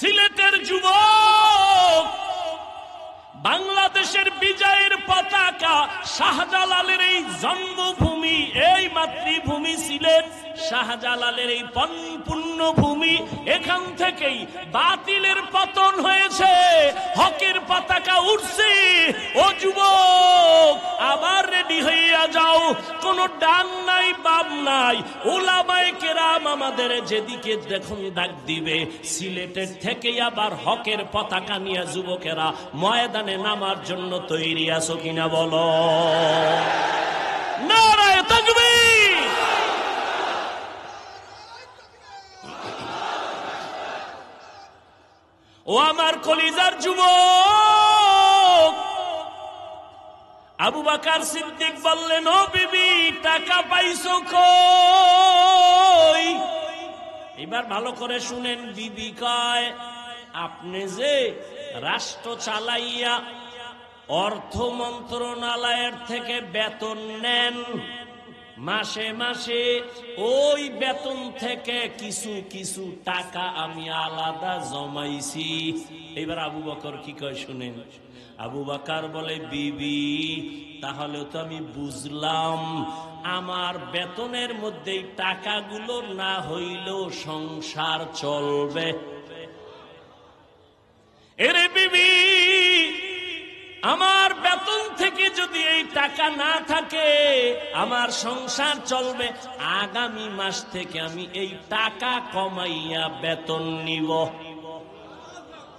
সিলেটের যুবক বাংলাদেশের বিজয়ের পতাকা, শাহজালালের এই জন্মভূমি, এই মাতৃভূমি সিলেট, শাহজালালের এই পুণ্যভূমি, এখান থেকেই বাতিলের পতন হয়েছে, হকের পতাকা উঠছে। ও যুবক, আবার রেডি হইয়া যাও, কোন ডান নাই বাম নাই, উলামায়ে কেরাম আমাদের যেদিকে দেখুন ডাক দিবে, সিলেটের থেকেই আবার হকের পতাকা নিয়ে যুবকেরা ময়দানে নামার জন্য তৈরি আছো কিনা বলো? নারায়ে তাকবীর। ও আমার কলিজার যুবক, আবু বকর সিদ্দিক বললেন, ও বিবি টাকা পাইছো কই? এবার ভালো করে শুনেন, বিবি কয়, আপনি যে রাষ্ট্র চালাইয়া অর্থ মন্ত্রণালয়ের থেকে বেতন নেন, মাসে মাসে ওই বেতন থেকে কিছু কিছু টাকা আমি আলাদা জমাইছি। এবার আবু বকর কি কয় শুনেন। আবু বকর বলে, বিবি তাহলে তো আমি বুঝলাম, আমার বেতনের মধ্যে টাকাগুলো না হইলেও সংসার চলবে। এরে বিবি, আমার বেতন থেকে যদি এই টাকা না থাকে আমার সংসার চলবে, আগামী মাস থেকে আমি এই টাকা কমাইয়া বেতন নিব।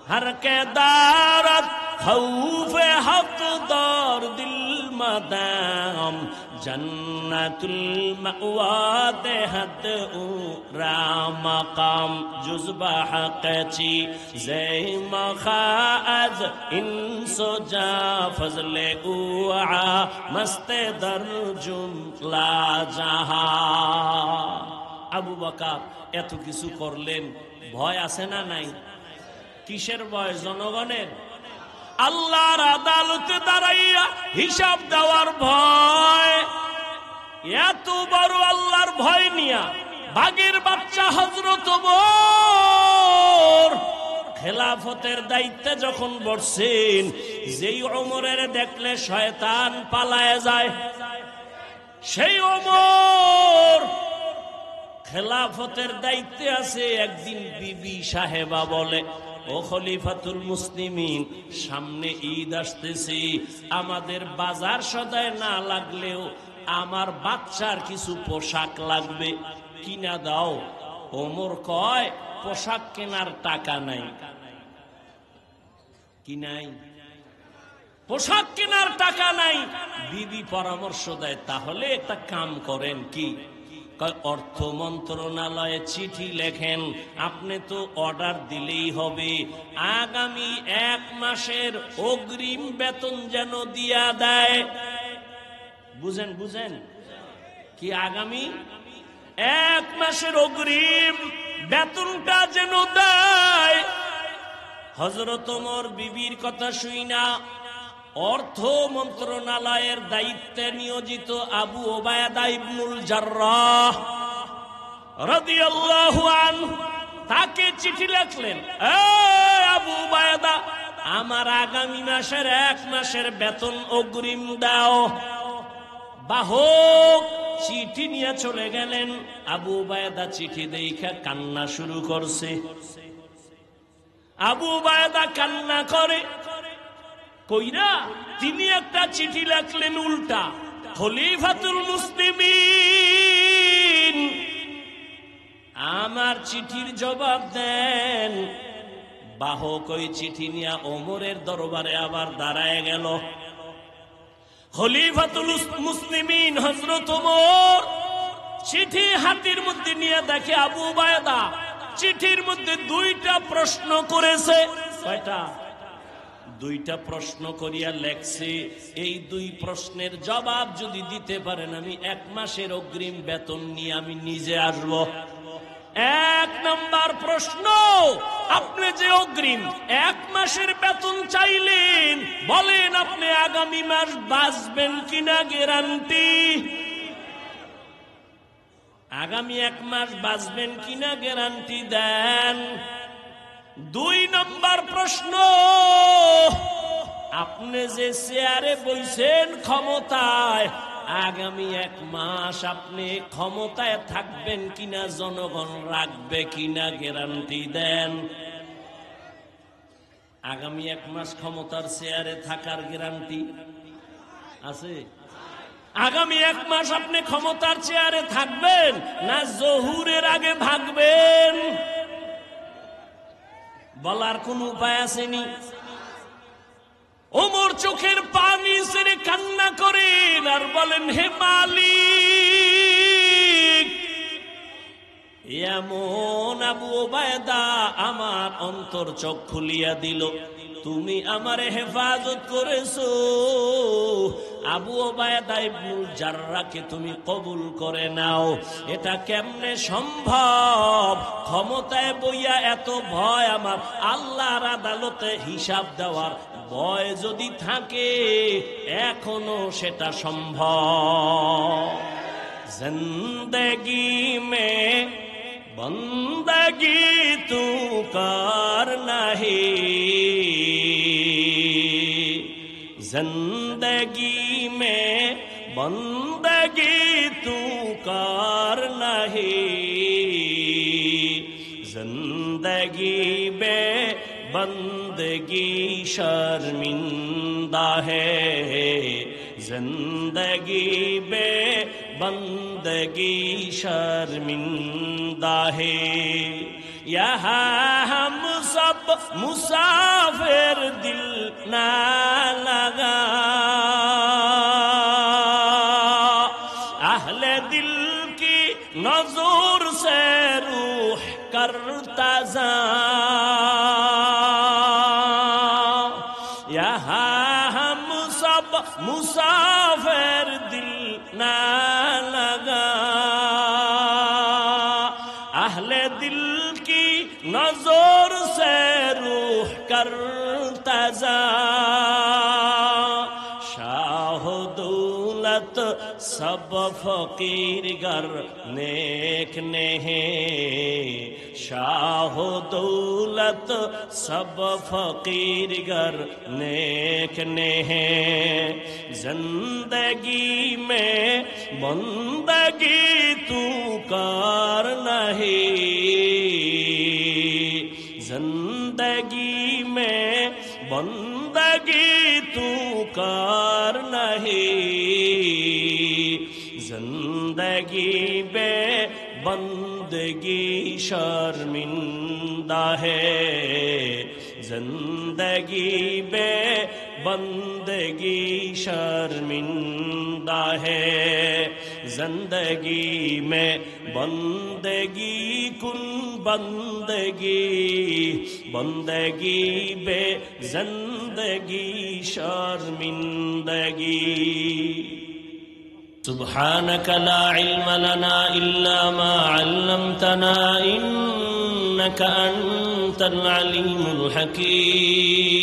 हर के दारत खौफे हक दौर दिल मदाम जन्नतुल मअवा हद राम मकाम जुज़बा हक़ची ज़े मखाज इंसो जा फज़ले उआ मस्ते दर जुमला जहा। আবু বকর এত কিছু করলেন, ভয় আছে না নাই? কিসের ভয়? জনগণের। আল্লাহর আদালতে দাঁড়াইয়া হিসাব দেওয়ার ভয়। এত বড় আল্লাহর ভয় নিয়া বাঘের বাচ্চা হযরত ওমর খেলাফতের দায়িত্বে যখন বসছেন, যেই ওমরের দেখলে শয়তান পালায় যায়, সেই ওমর খেলাফতের দায়িত্বে আছে। একদিন বিবি সাহেবা বলে, ও খলিফাতুল মুসলিমিন, সামনে ঈদ আসতেছে, আমাদের বাজার সদায় না লাগলেও আমার বাচ্চার কিছু পোশাক লাগবে, কিনা দাও। ওমর কয়, পোশাক কেনার টাকা নাই। কি নাই? পোশাক কেনার টাকা নাই। বিবি পরামর্শ দেয়, তাহলে একটা কাম করেন। কি? অর্থ মন্ত্রণালয়ে চিঠি লেখেন, আপনি তো অর্ডার দিলেই হবে, আগামী 1 মাসের অগ্রিম বেতন যেন দিয়া দেয়। বুঝেন বুঝেন কি? আগামী 1 মাসের অগ্রিম বেতনটা যেন দেয়। হযরত ওমর বিবির কথা শুইনা অর্থ মন্ত্রণালয়ের দায়িত্বে নিয়োজিত আবু ওবায়দা ইবনুল জাররাহ রাদিয়াল্লাহু আনহু তাকে চিঠি লিখলেন, আবু ওবায়দা, আমার আগামী মাসের 1 মাসের বেতন অগ্রিম দাও। বাহক চিঠি নিয়ে চলে গেলেন। আবু ওবায়দা চিঠি দেখে কান্না শুরু করছে। আবু ওবায়দা কান্না করে কইরা তিনি একটা চিঠি লিখলেন উল্টা। খলিফাতুল মুসলিমিন, আমার চিঠির জবাব দেন। বাহক ওই চিঠি নিয়ে ওমরের দরবারে আবার দাঁড়ায় গেল। খলিফাতুল মুসলিমিন হযরত ওমর চিঠি হাতের মধ্যে নিয়ে দেখে আবু ওবায়দা চিঠির মধ্যে 2টা প্রশ্ন করেছে। কয়টা? 2টা প্রশ্ন করিয়া লেখছে, এই 2 প্রশ্নের জবাব যদি দিতে পারেন আমি 1 মাসের অগ্রিম বেতন নিয়ে আমি নিজে আসব। 1 নাম্বার প্রশ্ন, আপনি যে অগ্রিম 1 মাসের বেতন চাইলেন, বলেন আপনি আগামী মাস বাঁচবেন কিনা গ্যারান্টি? আগামী 1 মাস বাঁচবেন কিনা গ্যারান্টি দেন। দুই নম্বর প্রশ্ন, আপনি যে চেয়ারে বইছেন ক্ষমতায়, আগামী 1 মাস আপনি ক্ষমতায় থাকবেন কিনা, জনগণ রাখবে কিনা, গ্যারান্টি দেন। আগামী 1 মাস ক্ষমতার চেয়ারে থাকার গ্যারান্টি আছে? আগামী 1 মাস আপনি ক্ষমতার চেয়ারে থাকবেন না জহুরের আগে ভাগবেন? বলার কোন উপায় আসেনি? ওমর চোখের পানি ছেড়ে কান্না করেন আর বলেন, হে মালিক, এমন আবু ওবায়দা আমার অন্তর চোখ খুলিয়া দিল, তুমি আমারে হেফাজত করেছো। আবু ওবায়দা ইবনুল জাররাহকে তুমি কবুল করে নাও। এটা কেমনে সম্ভব? ক্ষমতায় বইয়া এত ভয় আমার, আল্লাহর আদালতে হিসাব দেওয়ার ভয় যদি থাকে, এখনো সেটা সম্ভব। জিন্দেগি মে বন্দগি তু কার নাহি, জিন্দেগি মে বন্দগি তু কার নাহি, জিন্দেগি বে बंदगी शर्मिंदा है, जिंदगी बे बंदगी शर्मिंदा है। यहाँ हम सब मुसाफिर, दिल ना लगा अहले दिल की नजर से रूह करता जा। मुसाफिर दिल ना लगा अहले दिल की नजर से रूह करता जा। शाह दौलत सब फकीर गर नेक नहीं, शाह दौलत सब फकीर गर नेक नहीं, जिंदगी में बंदगी तू कर नहीं, जिंदगी में बंदगी तू कर नहीं, जिंदगी बे बंदगी शर्मिंदा है, जिंदगी बे बंदगी शर्मिंदा है। जिंदगी में बंदगी कुन बंदगी, बंदगी बे जिंदगी शर्मिंदगी। سبحانك لا علم لنا إلا ما علمتنا إنك أنت العليم الحكيم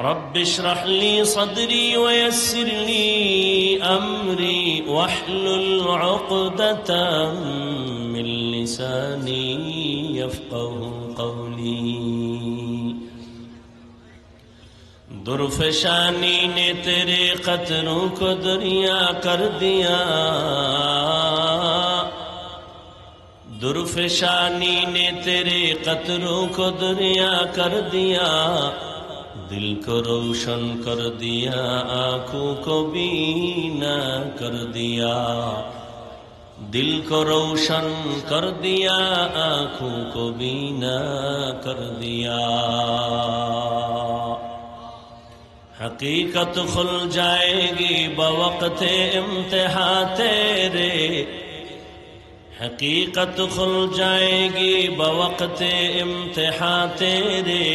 رب اشرح لي صدري ويسر لي أمري واحلل عقدة من لساني يفقه قولي درفشانی نے تیرے قطروں کو دریا کر دیا درفشانی نے تیرے قطروں کو دریا کر دیا دل کو روشن کر دیا آنکھوں کو بینا کر دیا دل کو روشن کر دیا آنکھوں کو بینا کر دیا حقیقت کھل جائے گی بوقت امتحان تیرے حقیقت کھل جائے گی بوقت امتحان تیرے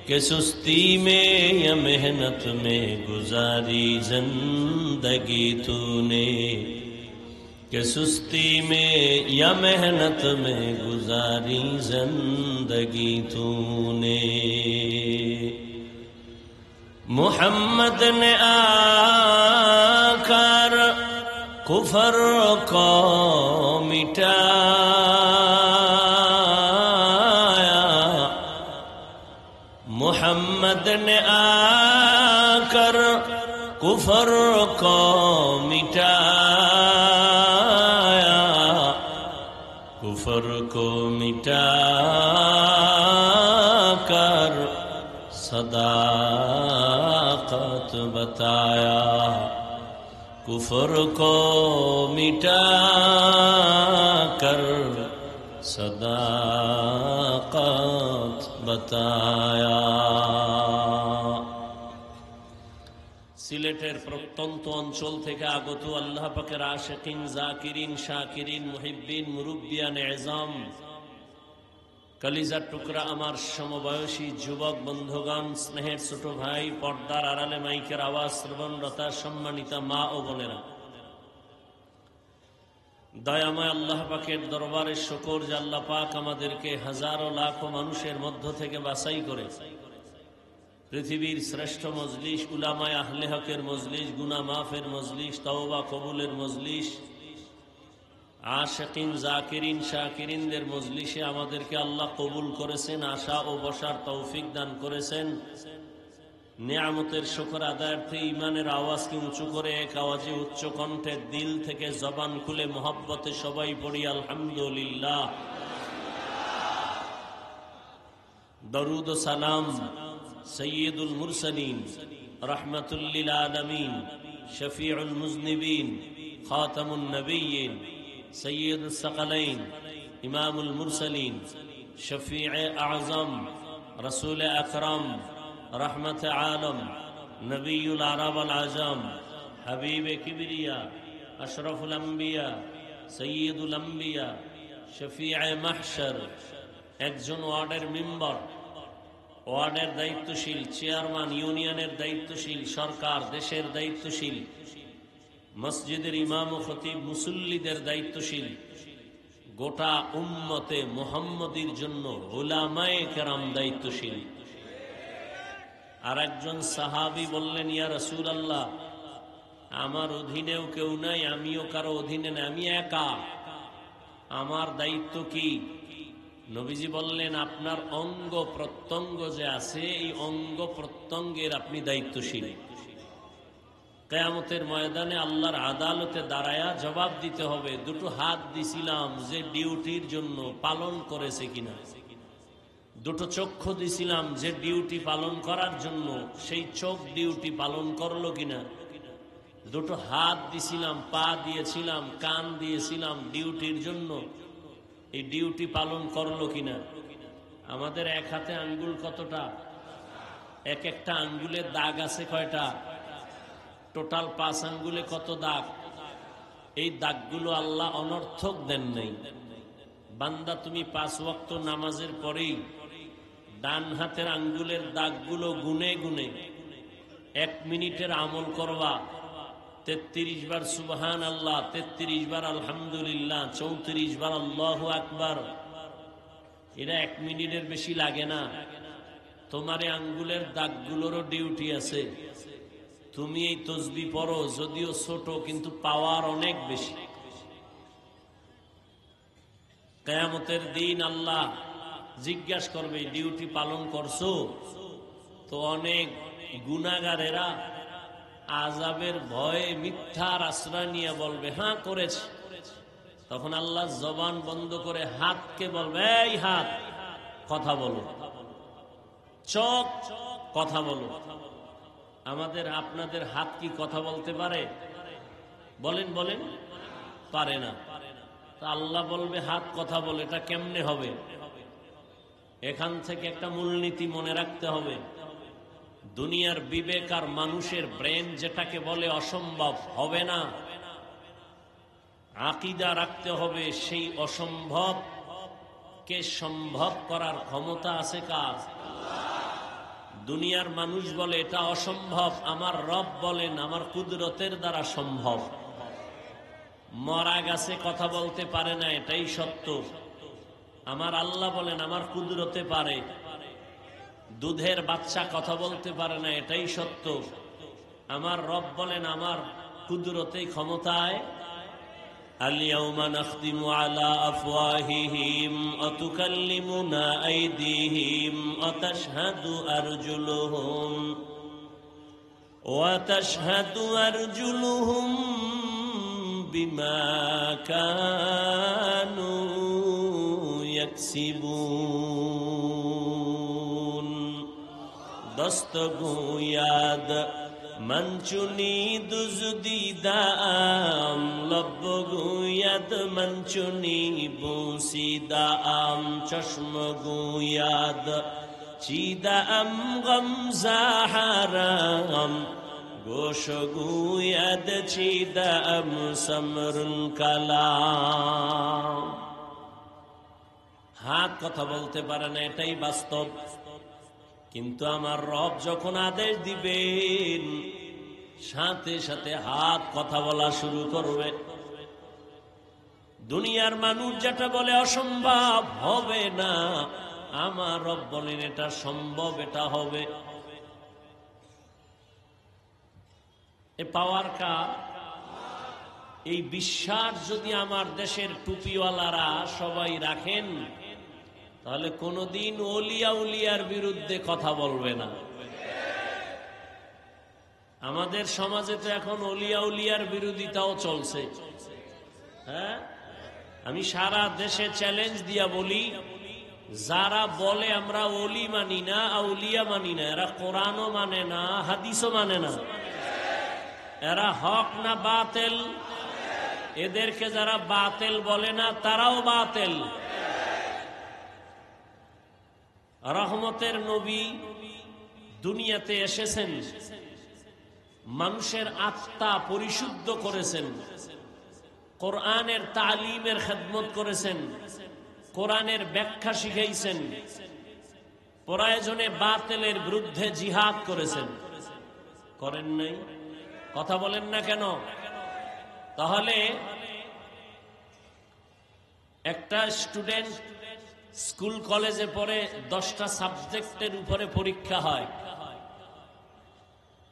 کہ سستی میں یا محنت میں گزاری زندگی تو نے کہ سستی میں یا محنت میں گزاری زندگی تو نے محمد نے آ کر کفر کو مٹا मोहम्मद ने आकर कुफर को मिटाया, कुफर को मिटाकर सदाकत बताया, कुफर को मिटाकर सदाकत बताया। সিলেটের প্রত্যন্ত অঞ্চল থেকে আগত আল্লাহ পাকের আশিকিন, জাকিরিন, শাকিরিন, মুহিব্বিন, মুরুব্বিয়ান এজাম, কলিজার টুকরা আমার সমবয়সী যুবক বন্ধুগণ, স্নেহের ছোট ভাই, পর্দার আড়ালে মাইকের আওয়াজ শ্রবণরতা সম্মানিতা মা ও বোনেরা, দয়াময় আল্লাহ পাকের দরবারে শুকর যে আল্লাহ পাক আমাদেরকে হাজারো লাখো মানুষের মধ্য থেকে বাছাই করে পৃথিবীর শ্রেষ্ঠ মজলিস, উলামায়ে আহলে হকের মজলিস, গুনাহ মাফের মজলিস, তওবা কবুলের মজলিস, আশিকিন, জাকিরিন, শাকিরিনদের মজলিসে আমাদেরকে আল্লাহ কবুল করেছেন, আশা ও বসার তৌফিক দান করেছেন। নিয়ামতের শুকর আদায়ার্থে ইমানের আওয়াজকে উঁচু করে এক আওয়াজে উচ্চ কণ্ঠে দিল থেকে জবান খুলে মোহাব্বতে সবাই পড়ি আলহামদুলিল্লাহ। দরুদ ও সালাম সৈয়দুল মুরসালিন, রহমাতুল লিল আলামিন, শফিউল মুজনিবিন, খাতামুন নবিয়্যিন, সৈয়দুস সাকালাইন, ইমামুল মুরসালিন, শফিয়ে আযম, রাসূল আকরাম, রহমত আলম, নবিউল আরব আল আজম, হাবিবে কিবরিয়া, আশরাফুল আম্বিয়া, সৈয়দুল আম্বিয়া, শফিয়ে মাহশর, একজন ওয়ার্ডের মেম্বার, ওয়ার্ডের দায়িত্বশীল, চেয়ারম্যান, ইউনিয়নের দায়িত্বশীল, সরকার, দেশের দায়িত্বশীল, মসজিদের ইমাম ও খতিব, মুসল্লিদের দায়িত্বশীল, গোটা উম্মতে মুহাম্মদীর জন্য উলামায়ে কেরাম দায়িত্বশীল। আর একজন সাহাবী বললেন, ইয়া রাসূলুল্লাহ, আমার অধীনেও কেউ নাই, আমিও কারো অধীনে নাই, আমি একা, আমার দায়িত্ব কি? নবীজি বললেন, আপনার অঙ্গ প্রত্যঙ্গ যে আছে, এই অঙ্গ প্রত্যঙ্গের আপনি দায়িত্বশীল। কিয়ামতের ময়দানে আল্লাহর আদালতে দাঁড়ায়া জবাব দিতে হবে, দুটো হাত দিছিলাম যে ডিউটির জন্য, পালন করেছে কিনা? দুটো চক্ষু দিছিলাম যে ডিউটি পালন করার জন্য, সেই চোখ ডিউটি পালন করলো কিনা? দুটো হাত দিছিলাম, পা দিয়েছিলাম, কান দিয়েছিলাম ডিউটির জন্য, এই ডিউটি পালন করলো কিনা? আমাদের এক হাতে আঙ্গুল কতটা? এক একটা আঙ্গুলের দাগ আছে কয়টা? টোটাল 5 আঙ্গুলে কত দাগ? এই দাগগুলো আল্লাহ অনর্থক দেন নাই। বান্দা, তুমি 5 ওয়াক্ত নামাজের পরেই ডান হাতের আঙ্গুলের দাগগুলো গুনে গুনে 1 মিনিটের আমল করবা। 33 বার সুবহান আল্লাহ, 33 বার আলহামদুলিল্লাহ, 34 বার আল্লাহু আকবার। এরা 1 মিনিটের বেশি লাগে না। তোমার আঙ্গুলের দাগগুলোরও ডিউটি আছে। তুমি এই তসবিহ পড়ো, যদিও ছোট কিন্তু পাওয়ার অনেক বেশি। কিয়ামতের দিন আল্লাহ জিজ্ঞাসা করবে, ডিউটি পালন করছো? তো অনেক গুনাহগারেরা আযাবের ভয়ে মিথ্যার আশ্রয় নিয়ে বলবে, হ্যাঁ করেছি। তখন আল্লাহ জবান বন্ধ করে হাতকে বলবে, এই হাত কথা বলো, চোখ কথা বলো। আমাদের আপনাদের হাত কি কথা বলতে পারে? বলেন বলেন, পারে না। তা আল্লাহ বলবে হাত কথা বলে, এটা কেমনে হবে? এখান থেকে একটা মূলনীতি মনে রাখতে হবে। দুনিয়ার বিবেক আর মানুষের ব্রেন যেটাকে বলে অসম্ভব হবে না, আকীদা রাখতে হবে সেই অসম্ভব কে সম্ভব করার ক্ষমতা আছে কার? দুনিয়ার মানুষ বলে এটা অসম্ভব, আমার রব বলেন আমার কুদরতের দ্বারা সম্ভব। মরা গাছে কথা বলতে পারে না, এটাই সত্য। আমার আল্লাহ বলেন আমার কুদরতে পারে। দুধের বাচ্চা কথা বলতে পারে না, এটাই সত্য। আমার রব বলেন আমার কুদরতে ক্ষমতায় اليوم نختم على أفواههم وتكلمنا أيديهم وتشهد أرجلهم بما كانوا يكسبون دستگوید منچونی دزدیدم لب گوید منچونی بوسیدم چشم گوید چیدم غم زهرم گوش گوید چیدم سمر کلام হাত কথা বলতে পারে না, এটাই বাস্তব। কিন্তু আমার রব যখন আদেশ দিবেন সাথে সাথে হাত কথা বলা শুরু করবে। দুনিয়ার মানুষ যেটা বলে অসম্ভব হবে না, আমার রব বলেন এটা সম্ভব, এটা হবে। এ পাওয়ার কা এই বিশ্বাস যদি আমার দেশের টুপিওয়ালারা সবাই রাখেন, তাহলে কোনদিন ওলিয়া উলিয়ার বিরুদ্ধে কথা বলবে না। আমাদের সমাজে তো এখন ওলিয়া উলিয়ার বিরোধিতাও চলছে। হ্যাঁ, আমি সারা দেশে চ্যালেঞ্জ দিয়া বলি, যারা বলে আমরা ওলি মানি না, আউলিয়া মানি না, এরা কোরআনও মানে না, হাদিসও মানে না। এরা হক না বাতিল? এদেরকে যারা বাতিল বলে না তারাও বাতিল। রহমতের নবী দুনিয়াতে এসেছেন, মানুষের আত্মা পরিশুদ্ধ করেছেন, কোরআনের তালিমের খেদমত করেছেন, কোরআনের ব্যাখ্যা শিখাইছেন, প্রয়োজনে বাতিলের বিরুদ্ধে জিহাদ করেছেন। করেন নাই? কথা বলেন না কেন? তাহলে একটা স্টুডেন্ট স্কুল কলেজে পড়ে 10টা সাবজেক্টের উপরে পরীক্ষা হয়।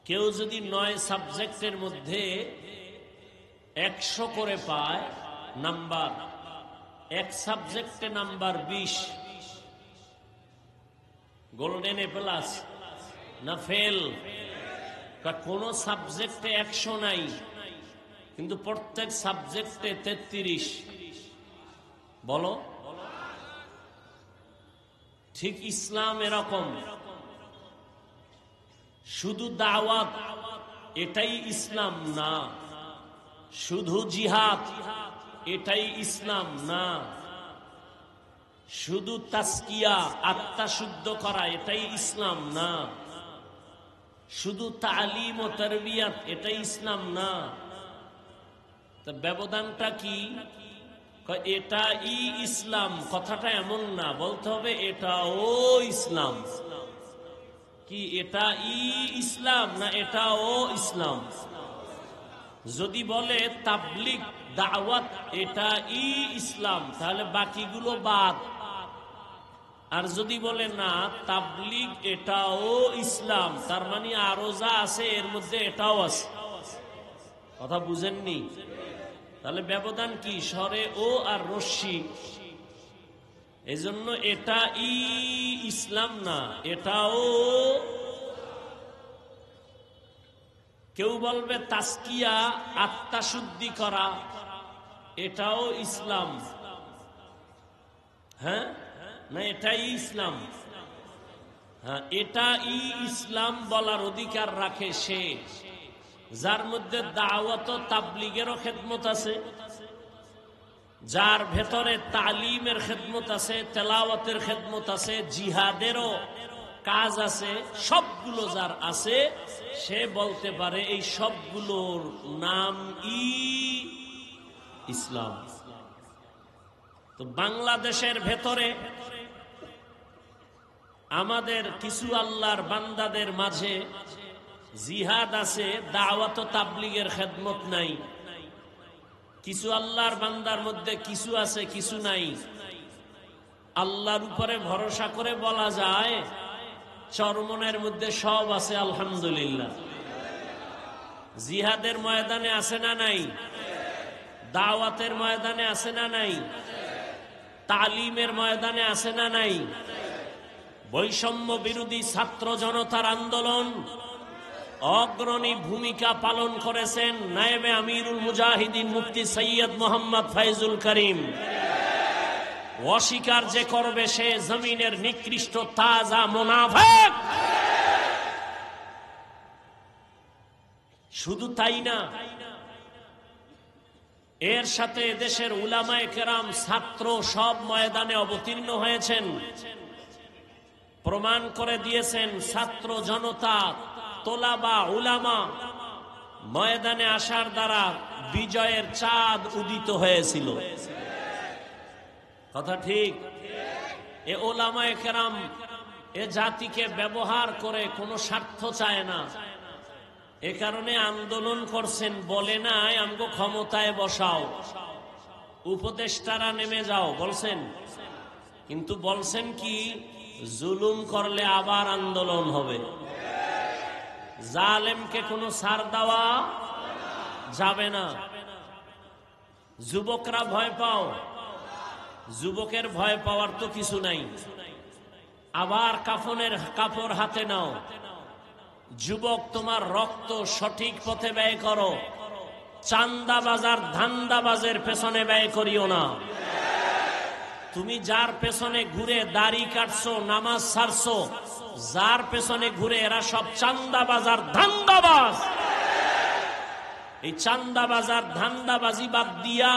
কেউ যদি 9 সাবজেক্টের মধ্যে 100 করে পায় নাম্বার, এক সাবজেক্টে নাম্বার 20, গোল্ডেন এ প্লাস না ফেল? কোন সাবজেক্টে 100 নাই, কিন্তু প্রত্যেক সাবজেক্টে 33। বলো, ঠিক ইসলাম এরকম। শুধু দাওয়াত এটাই ইসলাম না, শুধু জিহাদ এটাই ইসলাম না, শুধু তাসকিয়া আত্মা শুদ্ধ করা এটাই ইসলাম না, শুধু তালিম ও তারবিয়াত এটাই ইসলাম না। তা ব্যবধানটা কি? এটাই ইসলাম কথাটা এমন না, বলতে হবে এটাও ইসলাম। কি এটা ইসলাম না এটাও ইসলাম? যদি বলে তাবলিগ দাওয়াত এটা ইসলাম, তাহলে বাকিগুলো বাদ। আর যদি বলে না তাবলিগ এটাও ইসলাম, তার মানে আরো যা আছে এর মধ্যে এটাও আছে। কথা বুঝেননি? তাহলে ব্যবধান কি? স্বরে ও আর রশ্মি। এজন্য এটা ইসলাম না, এটাও। কেউ বলবে তাসকিয়া আত্মা শুদ্ধি করা এটাও ইসলাম। হ্যাঁ না, এটাই ইসলাম। হ্যাঁ, এটা ইসলাম বলার অধিকার রাখে সে যার মধ্যে দাওয়াত ও তাবলীগেরও খেদমত আছে, যার ভেতরে তালিমের খেদমত আছে, তেলাওয়াতের খেদমত আছে, জিহাদেরও কাজ আছে। সবগুলো যার আছে সে বলতে পারে এই সবগুলোর নাম ইসলাম। তো বাংলাদেশের ভেতরে আমাদের কিছু আল্লাহর বান্দাদের মাঝে জিহাদ আছে, দাওয়াত ও তাবলীগের খেদমত নাই। কিছু আল্লাহর বান্দার মধ্যে কিছু আছে, কিছু নাই। আল্লাহর উপরে ভরসা করে বলা যায় চরমনের মধ্যে সব আছে, আলহামদুলিল্লাহ। জিহাদের ময়দানে আছে না নাই? দাওয়াতের ময়দানে আছে না নাই? তালিমের ময়দানে আছে না নাই? বৈষম্য বিরোধী ছাত্র জনতার আন্দোলন অগ্রণী ভূমিকা পালন করেছেন নায়েবে আমিরুল মুজাহিদিন মুফতি সৈয়দ মোহাম্মদ ফয়জুল করিম। অস্বীকার যে করবে সে জমিনের নিকৃষ্ট তাজা মুনাফিক। শুধু তাই না, এর সাথে দেশের উলামায়ে কেরাম ছাত্র সব ময়দানে অবতীর্ণ হয়েছেন, প্রমাণ করে দিয়েছেন ছাত্র জনতা তোলাবা উলামা ময়দানে আসার দ্বারা বিজয়ের চাঁদ উদিত হয়েছিল। কথা ঠিক? এ উলামায়ে কেরাম এ জাতিকে ব্যবহার করে কোনো স্বার্থ চায় না, এ কারণে আন্দোলন করছেন। বলে নাই আমগো ক্ষমতায় বসাও, উপদেষ্টারা নেমে যাও বলছেন, কিন্তু বলছেন কি জুলুম করলে আবার আন্দোলন হবে। জালেমকে কোনো ছাড় দেওয়া যাবে না। যুবকরা ভয় পাও, যুবকের ভয় পাওয়ার তো কিছু নাই। আবার কাফনের কাপড় হাতে নাও। যুবক, তোমার রক্ত সঠিক পথে ব্যয় করো, চান্দাবাজার ধান্দাবাজের পেছনে ব্যয় করিও না। তুমি যার পেছনে ঘুরে দাড়ি কাটছো, নামাজ ছাড়ছো, যার পেছনে ঘুরে এরা সব চান্দাবাজার ধান্দাবাজ। এই চান্দাবাজার ধান্দাবাজি বাদ দিয়া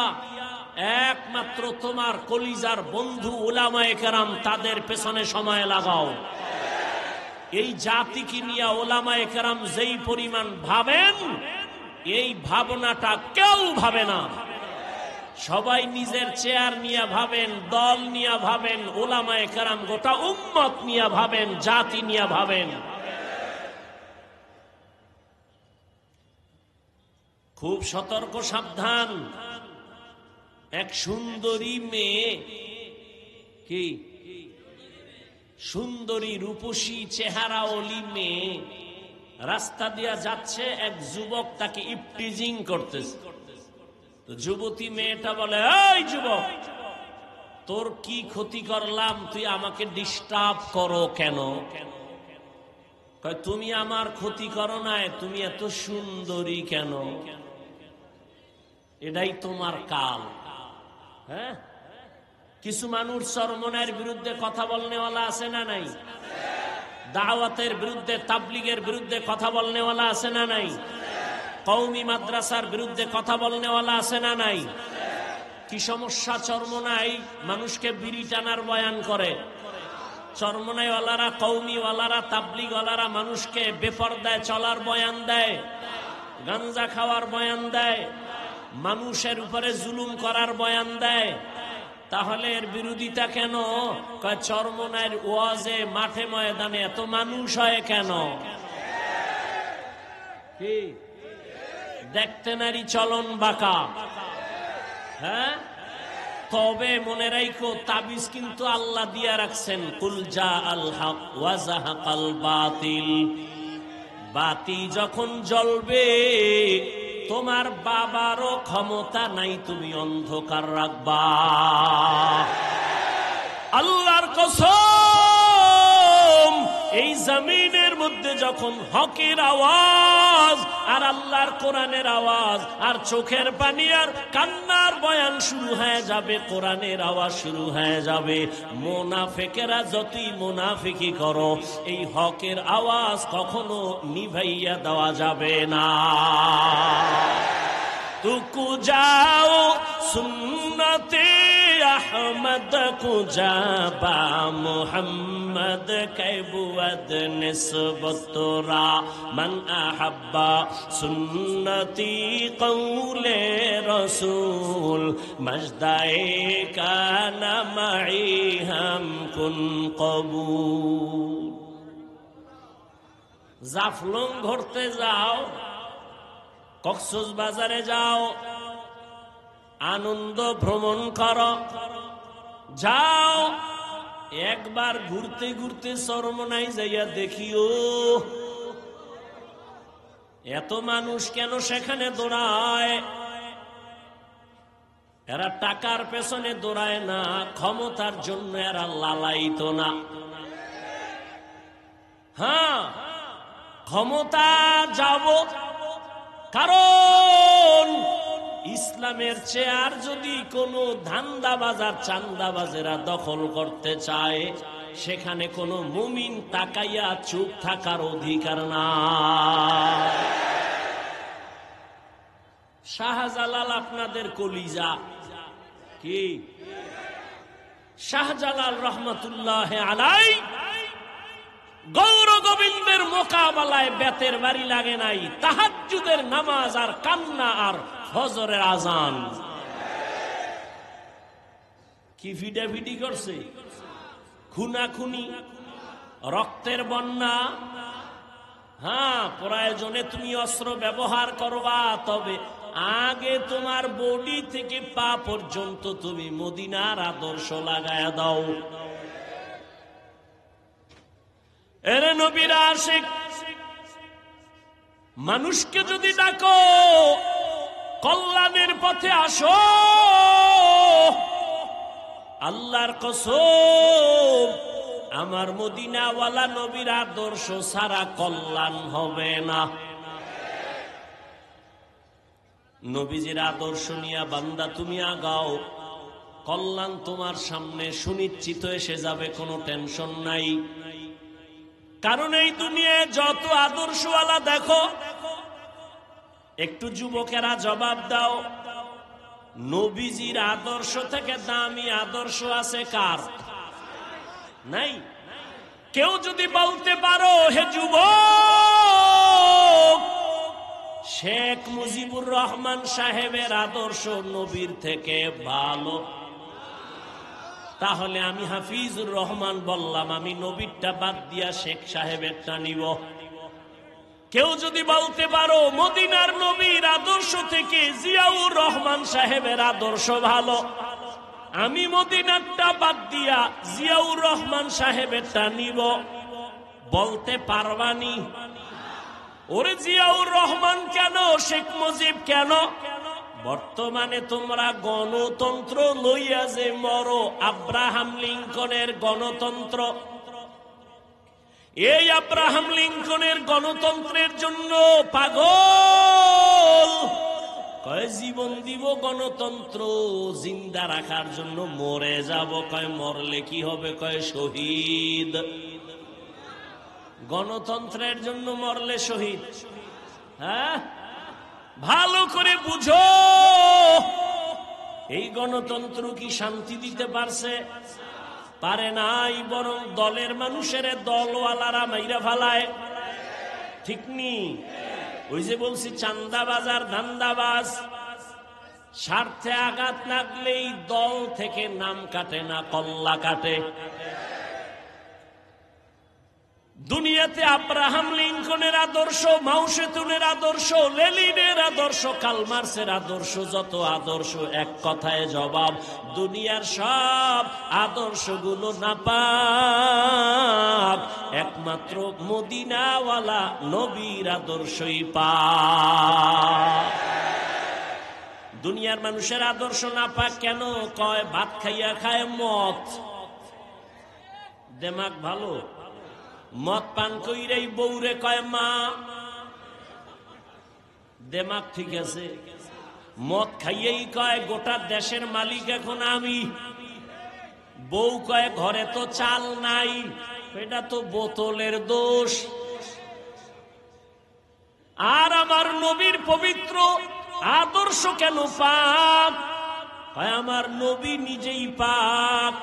একমাত্র তোমার কলিজার বন্ধু উলামায়ে কেরাম তাদের পেছনে সময় লাগাও। এই জাতিকে নিয়ে উলামায়ে কেরাম যেই পরিমাণ ভাবেন, এই ভাবনাটা কেউ ভাবে না। সবাই নিজের চেয়ার নিয়ে ভাবেন, দল নিয়ে ভাবেন, উলামায়ে কেরাম গোটা উম্মত নিয়ে ভাবেন, জাতি নিয়ে ভাবেন। খুব সতর্ক, সাবধান। এক সুন্দরী মেয়ে, কি সুন্দরী রূপসী চেহারাওয়ালি মেয়ে রাস্তা দিয়া যাচ্ছে, এক যুবক তাকে ইপটিজিং করতেছে। তো যুবতী মেয়েটা বলে, এই যুবক, তোর কি ক্ষতি করলাম, তুই আমাকে ডিস্টার্ব করো কেন? কয়, তুমি আমার ক্ষতি করো নাই, তুমি এত সুন্দরী কেন? এটাই তোমার কাল। হ্যাঁ, কিছু মানুষ চরমনের বিরুদ্ধে কথা বলনেওয়ালা আছে না নাই? দাওয়াতের বিরুদ্ধে, তাবলীগের বিরুদ্ধে কথা বলনেওয়ালা আছে না নাই? কওমি মাদ্রাসার বিরুদ্ধে কথা বলনেওয়ালা আছে না নাই? কি সমস্যা চরমনাই? মানুষকে বিড়ি টানার বয়ান করে। চরমনাইওয়ালারা, কওমিওয়ালারা, তাবলীগওয়ালারা মানুষকে বেপরদায় চলার বয়ান দেয়, গাঞ্জা খাওয়ার বয়ান দেয়, মানুষের উপরে জুলুম করার বয়ান দেয়। তাহলে এর বিরোধিতা কেন? চরমনাইয়ের ওয়াজে, মাঠে ময়দানে এত মানুষ হয় কেন? কি দেখতে নারী চলন বাঁকা। হ্যাঁ, তবে মনে রাখো, তাবিজ কিন্তু আল্লাহ দিয়া রাখছেন। কুল জা আল হক ওয়া যাহাকাল বাতিল। বাতি যখন জ্বলবে, তোমার বাবারও ক্ষমতা নাই তুমি অন্ধকার রাখবা। আল্লাহর কসম, এই জমিনের মধ্যে যখন হকের আওয়াজ আর আল্লাহর কোরআনের আওয়াজ আর চোখের পানি আর কান্নার বয়ান শুরু হয়ে যাবে, কোরআনের আওয়াজ শুরু হয়ে যাবে, মুনাফিকেরা যতই মুনাফিকি করো, এই হকের আওয়াজ কখনো নিভাইয়া দেওয়া যাবে না। তুকু যাও সুন্নতে अहमद को जाबा मोहम्मद कैबुअद निस्बतरा मन अहब्बा सुन्नती कौले रसूल मजदाए काना मई हम कुन कबूल। জাফলং ঘুরতে যাও, কক্সবাজারে যাও, আনন্দ ভ্রমণ করো, যাও একবার ঘুরতে ঘুরতে চরমনাই যাইয়া দেখিও এত মানুষ কেন সেখানে দৌড়ায়। এরা টাকার পেছনে দৌড়ায় না, ক্ষমতার জন্য এরা লালায়িত না। হ্যাঁ, ক্ষমতা যাব, কারণ ইসলামের চেয়ার যদি কোনো ধান্দাবাজার চান্দাবাজেরা দখল করতে চায়, সেখানে কোনো মুমিন তাকাইয়া চুপ থাকার অধিকার না। শাহজালাল আপনাদের কলিজা কি? শাহজালাল রহমতুল্লাহ আলাইহি গৌর গোবিন্দের মোকাবেলায় বেতের বাড়ি লাগে নাই, তাহাজ্জুদের নামাজ আর কান্না আর ফজরের আজান। কি ভিডাভিডি করছে, খুনাখুনি, রক্তের বন্যা। হ্যাঁ, প্রয়োজনে তুমি অস্ত্র ব্যবহার করবা, তবে আগে তোমার বডি থেকে পা পর্যন্ত তুমি মদিনার আদর্শ লাগায়া দাও। এরে নবীর আশিক, মানুষকে যদি ডাকো কল্যাণের পথে আসো, আল্লাহর কসম আমার মদিনাওয়ালা নবীর আদর্শ ছাড়া কল্যাণ হবে না। নবীজির আদর্শ নিয়ে বান্দা তুমি আগাও, কল্যাণ তোমার সামনে সুনিশ্চিত এসে যাবে, কোনো টেনশন নাই। কারণ এই দুনিয়ায় যত আদর্শওয়ালা দেখো, একটু যুবকেরা জবাব দাও, নবীজির আদর্শ থেকে দামি আদর্শ আছে কার? নাই। কেউ যদি বলতে পারো হে যুবক, শেখ মুজিবুর রহমান সাহেবের আদর্শ নবীর থেকে ভালো, তাহলে আমি হাফিজুর রহমান বললাম, আমি নবীরটা বাদ দিয়া শেখ সাহেবেরটা নিব। কেউ যদি বলতে পারো মদিনার নবীর আদর্শ থেকে জিয়াউর রহমান সাহেবের আদর্শ ভালো, আমি মদিনারটা বাদ দিয়া জিয়াউর রহমান সাহেবেরটা নিব, বলতে পারবানি? ওরে জিয়াউর রহমান কেন, শেখ মুজিব কেন? বর্তমানে তোমরা গণতন্ত্র লইয়া যে মরো, আব্রাহাম লিঙ্কনের গণতন্ত্র, এই আব্রাহাম লিঙ্কনের গণতন্ত্রের জন্য পাগল, কয় জীবন দিব গণতন্ত্র জিন্দা রাখার জন্য, মরে যাব, কয় মরলে কি হবে, কয় শহীদ। গণতন্ত্রের জন্য মরলে শহীদ? হ্যাঁ, ভালো করে বুঝো, এই গণতন্ত্র কি শান্তি দিতে পারছে? পারে নাই, বরং দলের মানুষের দলওয়ালারা মাইরা ফালায়। ঠিক নি? ওই যে বলছি চান্দাবাজ আর ধান্দাবাজ, স্বার্থে আঘাত লাগলেই দল থেকে নাম কাটে না, কল্লা কাটে। দুনিয়াতে আব্রাহাম লিঙ্কনের আদর্শ, মাও সেতুনের আদর্শ, লেনিনের আদর্শ, কালমার্সের আদর্শ, যত আদর্শ এক কথায় জবাব, দুনিয়ার সব আদর্শগুলো নাপাক, একমাত্র মদিনাওয়ালা নবীর আদর্শই পাক। দুনিয়ার মানুষের আদর্শ নাপাক কেন? কয় ভাত খাইয়া খায় মদ, দেমাগ ভালো, মদ পান কইরাই বউরে কয় মা, দেমাগ ঠিক আছে। মদ খাইয়েই কয় গোটা দেশের মালিক এখন আমি। বউ কয় ঘরে তো চাল নাই, এটা তো বোতলের দোষ। আর আমার নবীর পবিত্র আদর্শ কেন পাক? কয় আমার নবী নিজেই পাক।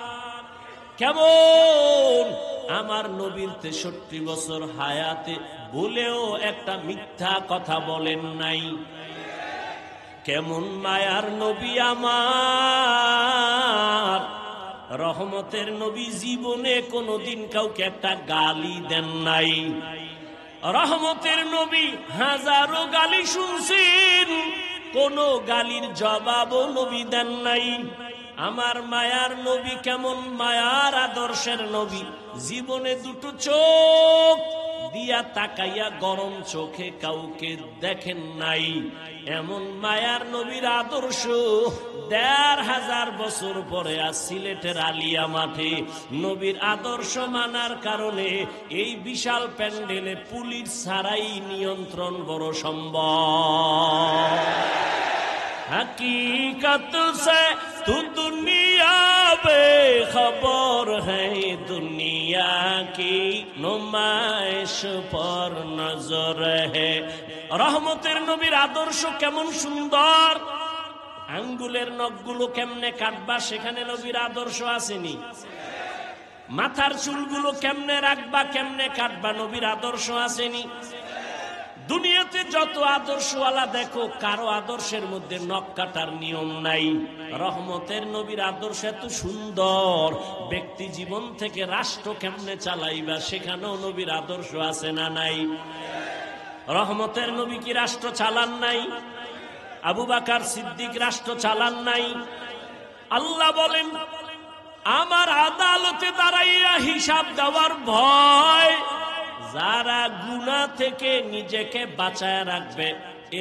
কেমন? আমার নবীর 63 বছর হায়াতে বলেও একটা মিথ্যা কথা বলেন নাই। কেমন মায়ার নবী আমার, রহমতের নবী, জীবনে কোনোদিন কাউকে একটা গালি দেন নাই। রহমতের নবী হাজারো গালি শুনছেন, কোনো গালির জবাবও নবী দেন নাই। আমার মায়ার নবী কেমন মায়ার আদর্শের নবী, জীবনে দুটো চোখ দিয়া তাকাইয়া গরম চোখে কাউকে দেখেন নাই। এমন মায়ার নবীর আদর্শ ১৫০০ বছর পরে আজ সিলেটের আলিয়া মাঠে নবীর আদর্শ মানার কারণে এই বিশাল প্যান্ডেলে পুলিশ ছাড়াই নিয়ন্ত্রণ বড় সম্ভব। हकीकत से तू दुनिया बेखबर है, दुनिया की नुमाइश पर नजर है। রহমতের নবীর আদর্শ কেমন সুন্দর, আঙ্গুলের নখগুলো কেমনে কাটবা সেখানে নবীর আদর্শ আসেনি। মাথার চুলগুলো কেমনে রাখবা কেমনে কাটবা নবীর আদর্শ আসেনি। দুনিয়াতে যত আদর্শওয়ালা দেখো কারো আদর্শের মধ্যে নখ কাটার নিয়ম নাই। রহমতের নবীর আদর্শ এত সুন্দর, ব্যক্তি জীবন থেকে রাষ্ট্র কেমনে চালাইবা সেখানেও নবীর আদর্শ আছে না নাই? রহমতের নবী কি রাষ্ট্র চালান নাই? আবু বকর সিদ্দিক রাষ্ট্র চালান নাই? আল্লাহ বলেন আমার আদালতে দাঁড়াইয়া হিসাব দেওয়ার ভয়, যারা গুনাহ থেকে নিজেকে বাঁচায় রাখবে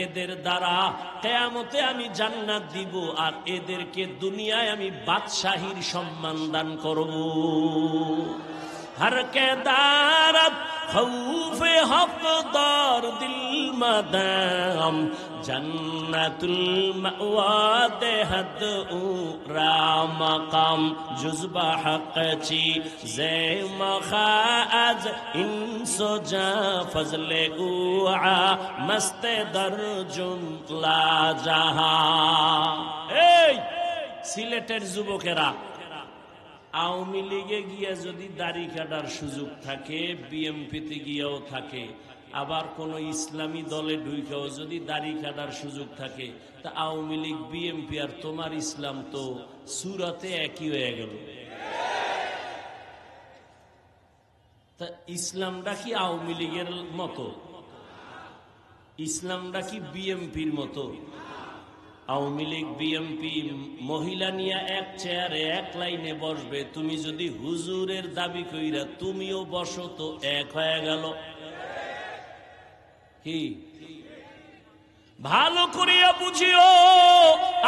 এদের দ্বারা কিয়ামতে আমি জান্নাত দিব, আর এদেরকে দুনিয়ায় আমি বাদশাহীর সম্মান দান করব। हर के दारत खौफ हक़दार दिल मदाम जन्नतुल मअवा देहद रामकाम जुज़बा हक़ची ज़े मखाज इंसो जा फजले उआ मस्त दरजुन ला जहा। এই সিলেটের যুবকেরা, আওয়ামী লীগে গিয়া যদি দাড়ি কাটার সুযোগ থাকে, বিএমপিতে গিয়াও থাকে, আবার কোন ইসলামী দলে ঢুকেও যদি দাড়ি কাটার সুযোগ থাকে, তা আওয়ামী লীগ বিএমপি আর তোমার ইসলাম তো সুরাতে একই হয়ে গেল। তা ইসলামটা কি আওয়ামী লীগের মতো? ইসলামটা কি বিএমপির মতো? আওয়ামী লীগ বিএমপি মহিলা নিয়ে এক চেয়ারে এক লাইনে বসবে, তুমি যদি হুজুরের দাবি কইরা তুমিও বসো তো এক হয়ে গেল। কি ভালো করিয়া বুঝিও,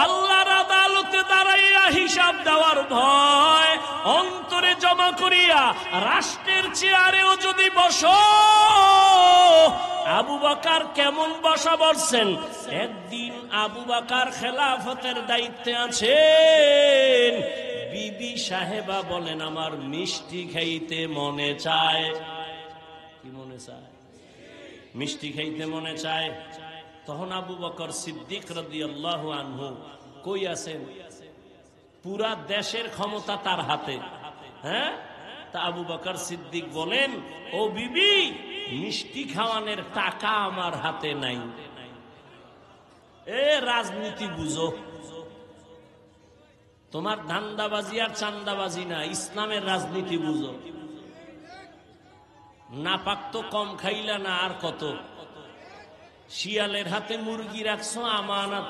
আল্লাহর আদালতে দাঁড়াইয়া হিসাব দেওয়ার ভয় অন্তরে জমা করিয়া রাষ্ট্রের চেয়ারেও যদি বসো। আবু বকর কেমন বসা বসছেন? একদিন আবু বকর খেলাফতের দায়িত্বে আছেন, বিবি সাহেবা বলেন আমার মিষ্টি খাইতে মনে চায়। কি মনে চায়? মিষ্টি খাইতে মনে চায়। তখন আবু বকর সিদ্দিক রাদিয়াল্লাহু আনহু কই আছেন? পুরা দেশের ক্ষমতা তার হাতে। হ্যাঁ, তা আবু বকর সিদ্দিক বলেন ও বিবি, মিষ্টি খাওয়ানোর টাকা আমার হাতে নাই। এ রাজনীতি বুঝো, তোমার ধান্দাবাজি আর চান্দাবাজি না, ইসলামের রাজনীতি বুঝো। নাপাক তো কম খাইলা না, আর কত? শিয়ালের হাতে মুরগি রাখছো আমানত,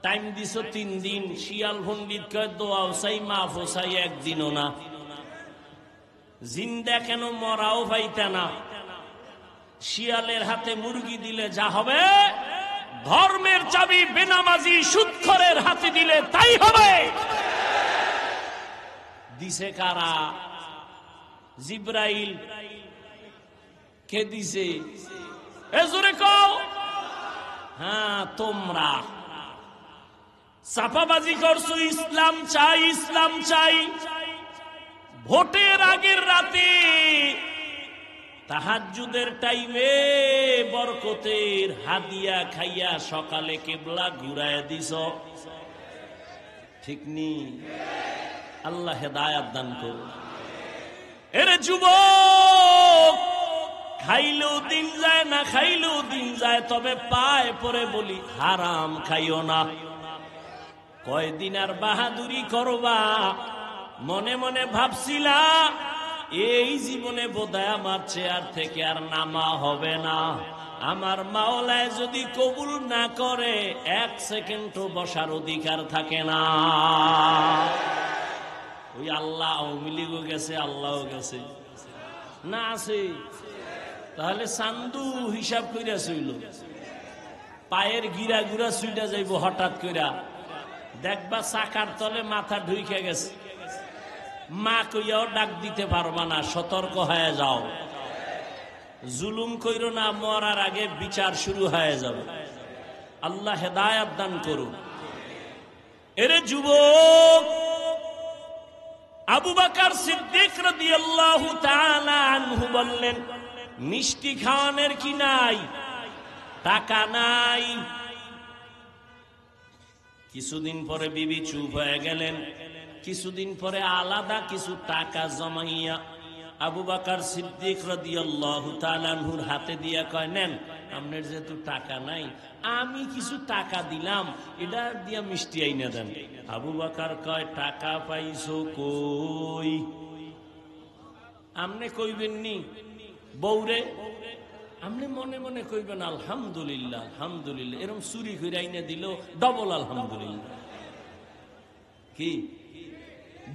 টাইম দিছো 3 দিন, শিয়াল পণ্ডিত কয় দোয়াও চাই মাফও চাই, একদিনও না। জিন্দা কেন মরাও পাইতা না। শিয়ালের হাতে মুরগি দিলে যা হবে, ধর্মের চাবি বেনামাজি সুদখোরের হাতে দিলে তাই হবে। দিছে কারা? জিব্রাইল। কে দিছে? এজরে কও। হ্যাঁ, তোমরা চাপাবাজি করছো, ইসলাম চাই ইসলাম চাই। ভোটের আগের রাতে তাহাজ্জুদের টাইমে বরকতের হাদিয়া খাইয়া সকালে কিবলা ঘুরায় দিছ। ঠিক নি? আল্লাহ হেদায়াত দান করুন। এরে যুবক, খাইলেও দিন যায় না খাইলেও দিন যায়, তবে পায় পরে বলি হারাম খাইও না। কয়দিন আর বাহাদুরি করবা? মনে মনে ভাবছিলা এই জীবনে বোধহয় আমার চেয়ার থেকে আর নামা হবে না। আমার মাওলায় যদি কবুল না করে 1 সেকেন্ডও বসার অধিকার থাকে না। ওই আল্লাহ আওয়ামী লীগও গেছে, আল্লাহও গেছে না, আছে তাহলে চান্দু হিসাব কইরা চইল, পায়ের গিরা গুড়া চুইটা যাইব হঠাৎ কইরা, দেখবা চাকার তলে মাথা ঢুইকে গেছে, মা কইয়াও ডাক দিতে পারবা না, সতর্ক হয়ে যাও। জুলুম কইরো না, মরার আগে বিচার শুরু হয়ে যাবে। আল্লাহ হেদায়েত দান করুন। এরে যুবক, আবু বকর সিদ্দিক রাদিয়াল্লাহু তাআলা আনহু বললেন, মিষ্টি খাওয়ানোর কি নাই? টাকা নাই। কিছুদিন পরে বিবি চুপ হয়ে গেলেন। কিছুদিন পরে আলাদা কিছু টাকা জমাইয়া আবু বকর সিদ্দিক রাদিয়াল্লাহু তাআলা আনহুর হাতে দিয়া কয়, নেন, আপনার যেহেতু টাকা নাই, আমি কিছু টাকা দিলাম, এটা দিয়া মিষ্টি আইনা দেন। আবু বকর কয়, টাকা পাইছো কই? আমনে কইবেন নি বউরে, আপনি মনে মনে কইবেন আলহামদুলিল্লাহ আলহামদুলিল্লাহ, এরকম চুরি করে আইনা দিল ডবল আলহামদুলিল্লাহ। কি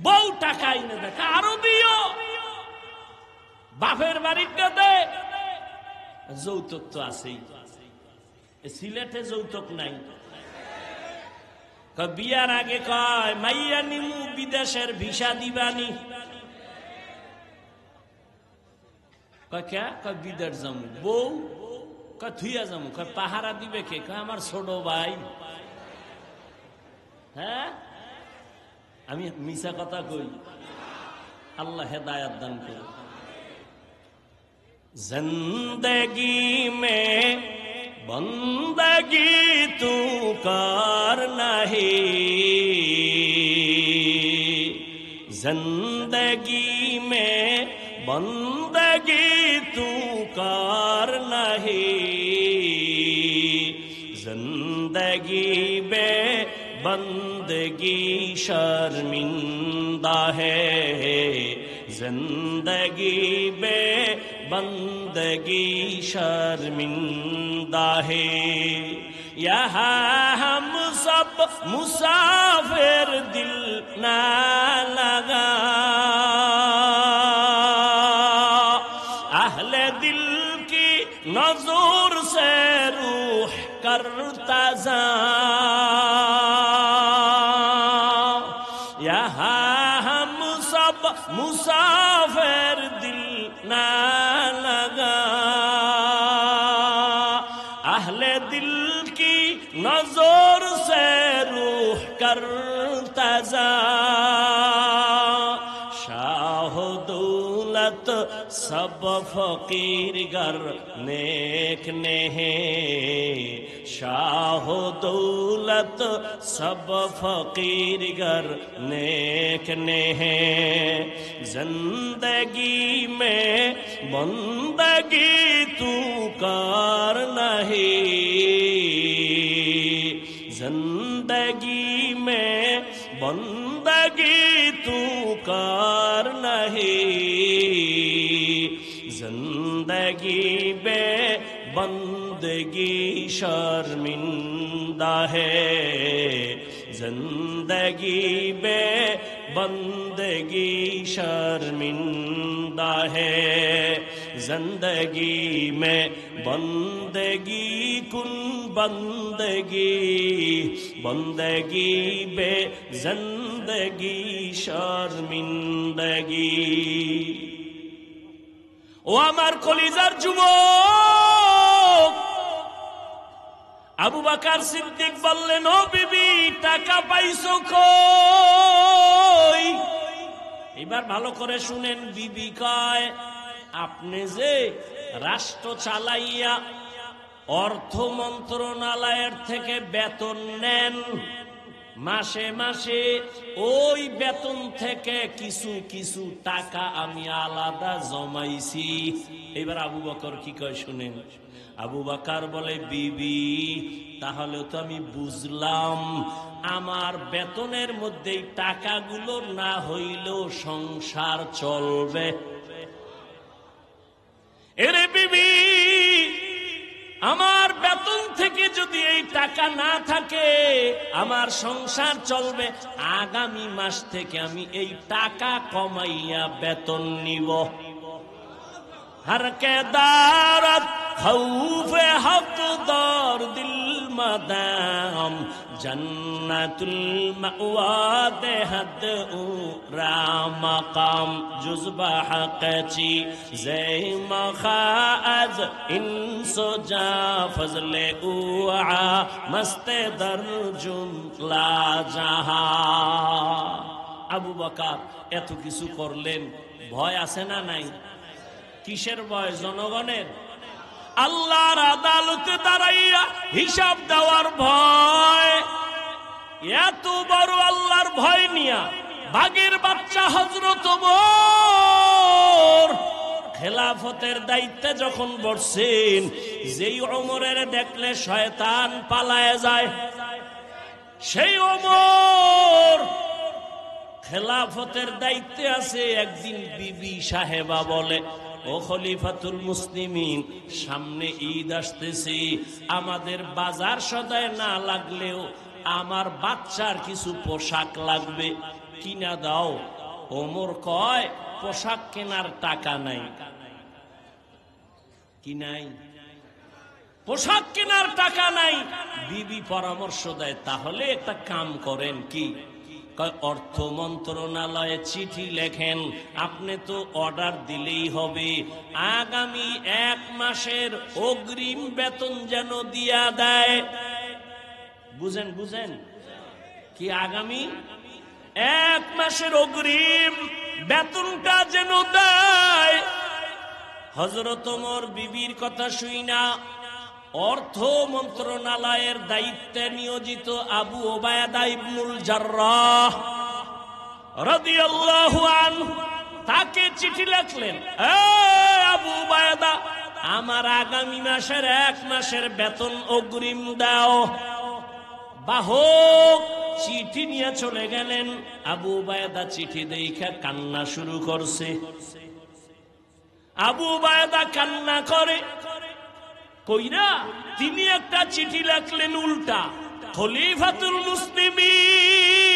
বউ টাকা আইনা দেখা আরো দিও, বাপের বাড়িটা দে। যৌতুক তো আছেই, সিলেটে যৌতুক নাই। বিয়ার আগে কয়, মাইয়া নিমু বিদেশের ভিসা দিবানি। কয় বিদেশ যামু। বউ কয় থুইয়া যামু। কয় পাহারা দিবে কে? কয় আমার ছোট ভাই। হ্যাঁ, আমি মিছা কথা কই? আল্লাহ হেদায়েত দান করে। जिंदगी में बंदगी तू कर नहीं, जिंदगी में बंदगी तू कर नहीं, जिंदगी में बंदगी शर्मिंदा है, जिंदगी में बंदगी शर्मिंदा है। यहाँ हम सब मुसाफिर, दिल ना लगा, अहले दिल की नजर से रूह करता जा, यहाँ हम सब मुसाफिर, दिल ना लगा, अहले दिल की नजर से रूह करता जा, शाह दौलत सब फकीर गर नेक नहीं, शाह दौलत सब फकीर गर नेक नहीं, जिंदगी में बंदगी तू कर नहीं, जिंदगी में बंदगी तू कर नहीं, जिंदगी में बंदगी शर्मिंदा है, जिंदगी में बंदगी शर्मिंदा है, जिंदगी में बंदगी कुन बंदगी, बंदगी बे जिंदगी शर्मिंदगी। ও আমার কলিজার যুবক, আবু বকর সিদ্দিক বললেন, ও বিবি, টাকা পাইছো কই? এবার ভালো করে শুনেন। বিবি কয়, আপনি যে রাষ্ট্র চালাইয়া অর্থ মন্ত্রণালয়ের থেকে বেতন নেন, মাসে মাসে ওই বেতন থেকে কিছু কিছু টাকা আমি আলাদা জমাইছি। এবার আবু বকর কি কয় শুনেন। আবু বকর বলে, বিবি, তাহলে তো আমি বুঝলাম, আমার বেতনের মধ্যে টাকাগুলো না হইলেও সংসার চলবে। এরে বিবি, আমার বেতন থেকে যদি এই টাকা না থাকে আমার সংসার চলবে, আগামী মাস থেকে আমি এই টাকা কমাইয়া বেতন নিব। हर के दारत खौफे हक दौर दिल मदाम जन्नतुल मअवा दे हद उरा मकाम जुज़बा हक़ची ज़े मखाअज इंसो जा फज़ले उआ मस्ते दर जुमला जहा। আবু বকর এত কিছু করলেন, ভয় আছে না নাই? কিসের ভয়? জনগণের। আল্লাহর আদালতে দাঁড়াইয়া হিসাব দেওয়ার ভয়। এত বড় আল্লাহর ভয় নিয়া বাঘের বাচ্চা হযরত ওমর খেলাফতের দায়িত্বে যখন বসছেন, যেই ওমরের দেখলে শয়তান পালায় যায়, সেই ওমর খেলাফতের দায়িত্বে আছে। একদিন বিবি সাহেবা বলে, ও খলিফাতুল মুসলিমিন, সামনে ঈদ আসতেছে, আমাদের বাজার সদায় না লাগলেও আমার বাচ্চার কিছু পোশাক লাগবে, কিনা দাও। ওমর কয়, পোশাক কেনার টাকা নাই। কি নাই? পোশাক কেনার টাকা নাই। বিবি পরামর্শ দেয়, তাহলে একটা কাম করেন। কি? অর্থ মন্ত্রণালয়ে চিঠি লেখেন, আপনি তো অর্ডার দিলেই হবে, আগামী 1 মাসের অগ্রিম বেতন যেন দিয়া দেয়। বুঝেন বুঝেন কি? আগামী 1 মাসের অগ্রিম বেতনটা যেন দেয়। হযরত ওমর বিবির কথা শুইনা অর্থ মন্ত্রণালয়ের দায়িত্বে নিয়োজিত আবু ওবায়দা ইবনুল জাররাহ রাদিয়াল্লাহু আনহু তাকে চিঠি লিখলেন, আবু ওবায়দা, আমার আগামী মাসের 1 মাসের বেতন অগ্রিম দাও। বাহক চিঠি নিয়ে চলে গেলেন। আবু ওবায়দা চিঠি দেখে কান্না শুরু করছে। আবু ওবায়দা কান্না করে কইরা তিনি একটা চিঠি লিখলেন উল্টা, খলিফাতুল মুসলিমিন,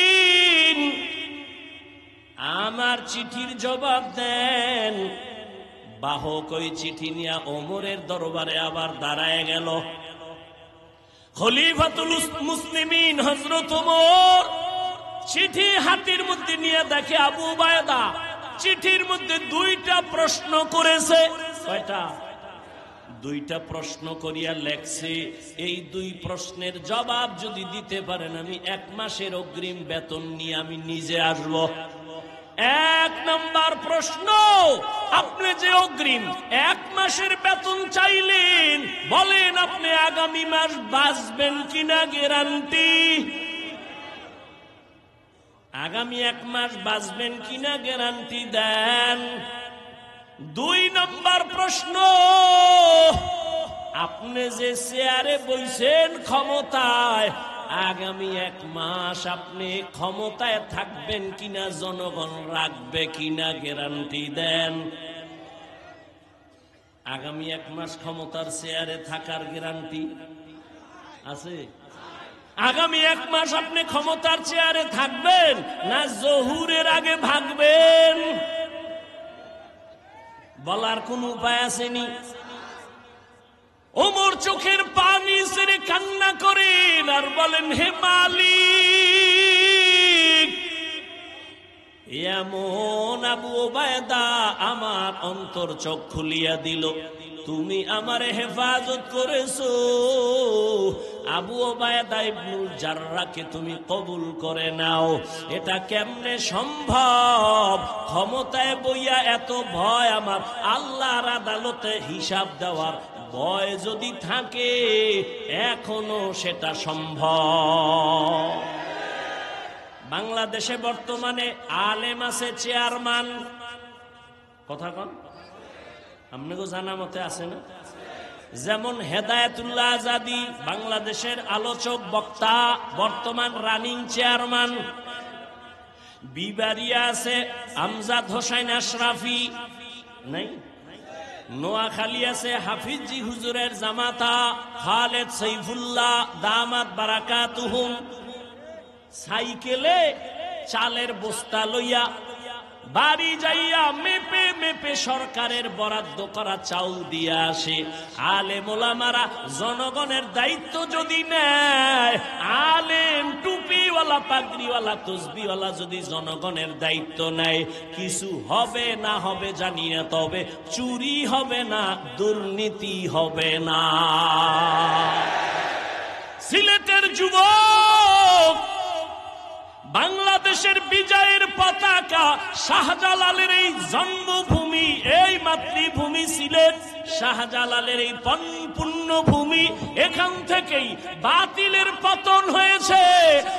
আমার চিঠির জবাব দেন। বাহক ওই চিঠি নিয়ে ওমরের দরবারে আবার দাঁড়ায় গেল। খলিফাতুল মুসলিমিন হযরত ওমর চিঠি হাতের মধ্যে নিয়ে দেখে আবু ওবায়দা চিঠির মধ্যে 2টা প্রশ্ন করেছে। কয়টা? 2টা প্রশ্ন করিয়া লেখছে, এই 2 প্রশ্নের জবাব যদি দিতে পারেন আমি 1 মাসের অগ্রিম বেতন নিয়ে আমি নিজে আসব। 1 নাম্বার প্রশ্ন, আপনি যে অগ্রিম 1 মাসের বেতন চাইলেন, বলেন আপনি আগামী মাস বাঁচবেন কিনা গ্যারান্টি? আগামী 1 মাস বাঁচবেন কিনা গ্যারান্টি দেন। 2 নম্বর প্রশ্ন, আপনি যে চেয়ারে বইছেন ক্ষমতায়, আগামী 1 মাস আপনি ক্ষমতায় থাকবেন কিনা, জনগণ রাখবে কিনা, গ্যারান্টি দেন। আগামী 1 মাস ক্ষমতার চেয়ারে থাকার গ্যারান্টি আছে? আগামী 1 মাস আপনি ক্ষমতার চেয়ারে থাকবেন না জহুরের আগে ভাগবেন? বলার কোন উপায় আসেনি। ওমর চোখের পানি ছেড়ে কান্না করেন আর বলেন, হে মালিক, এমন আবু ওবায়দা আমার অন্তর চোখ খুলিয়া দিল, তুমি আমারে হেফাজত করেছো। আবু ওবায়দা ইবনুল জাররাহকে তুমি কবুল করে নাও। এটা কেমনে সম্ভব? ক্ষমতায় বইয়া এত ভয় আমার, আল্লাহর আদালতে হিসাব দেওয়ার ভয় যদি থাকে, এখনো সেটা সম্ভব। বাংলাদেশে বর্তমানে আলেম আছে চেয়ারম্যান, কথা কন, আপনাকে জানা মতে আছে না? যেমন হেদায়েতুল্লাহ আজাদী বাংলাদেশের আলোচক বক্তা, বর্তমান রানিং চেয়ারম্যান। বিবারিয়া আছে আমজাদ হোসেন আশরাফি, নাই? নোয়াখালী আছে হাফিজি হুজুরের জামাতা খালেদ সাইফুল্লাহ দামাত বারাকাতুহুম। সাইকেলে চালের বস্তা লইয়া বাড়ি যাইয়া মেপে মেপে থেকে সরকারের বরাদ্দ করা চাউল দিয়ে আসে। আলেম ওলামারা জনগণের দায়িত্ব যদি নেয়, আলেম টুপিওয়ালা পাগড়িওয়ালা তসবিওয়ালা যদি জনগণের দায়িত্ব নেয়, কিছু হবে না হবে জানি না, তবে চুরি হবে না, দুর্নীতি হবে না। সিলেটের যুবক, বাংলাদেশের বিজয়ের পতাকা শাহজালালের এই জন্মভূমি, এই মাতৃভূমি সিলেট, শাহজালালের এই পুণ্যভূমি, এখান থেকেই বাতিলের পতন হয়েছে,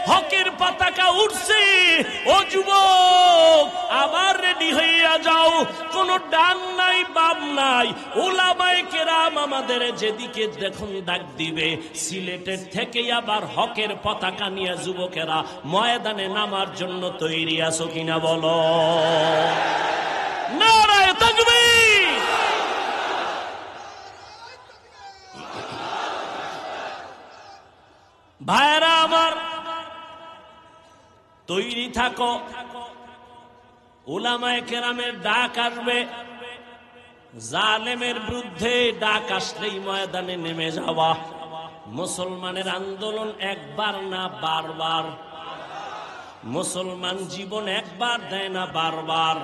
হকের পতাকা উঠছে। ও যুবক, আবার রেডি হইয়া যাও, কোন ডান নাই বাম নাই, উলামায়ে কেরাম আমাদের যেদিকে দেখুন ডাক দিবে, সিলেটের থেকেই আবার হকের পতাকা নিয়ে যুবকেরা ময়দানে নামার জন্য তৈরি আছো কিনা বলো? নারায়ে তাকবীর। ভাইরা আমার, তৈরি থাকো, উলামায়ে কেরামের ডাক আসবে, জালেমের বিরুদ্ধে ডাক আসলেই ময়দানে নেমে যাওয়া। মুসলমানের আন্দোলন একবার না বারবার, মুসলমান জীবন একবার দেয় না বারবার।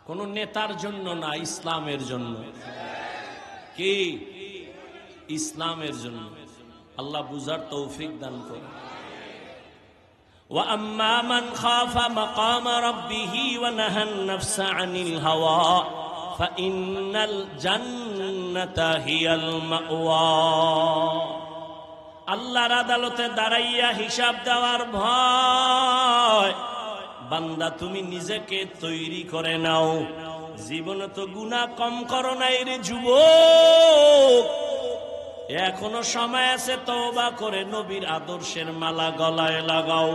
কোন নেতার জন্য না, ইসলামের জন্য। কি? ইসলামের জন্য। আল্লাহ বুঝার তৌফিক দান করুন। وَأَمَّا مَنْ خَافَ مَقَامَ رَبِّهِ وَنَهَى النَّفْسَ عَنِ الْهَوَى فَإِنَّ الْجَنَّةَ هِيَ الْمَأْوَى। আল্লাহর আদালতে দাঁড়াইয়া হিসাব দেওয়ার ভয়, বান্দা তুমি নিজেকে তৈরি করে নাও। জীবনে তো গুনাহ কম করো নাই রে যুবক, এখনো সময় আছে, তওবা করে নবীর আদর্শের মালা গলায় লাগাও।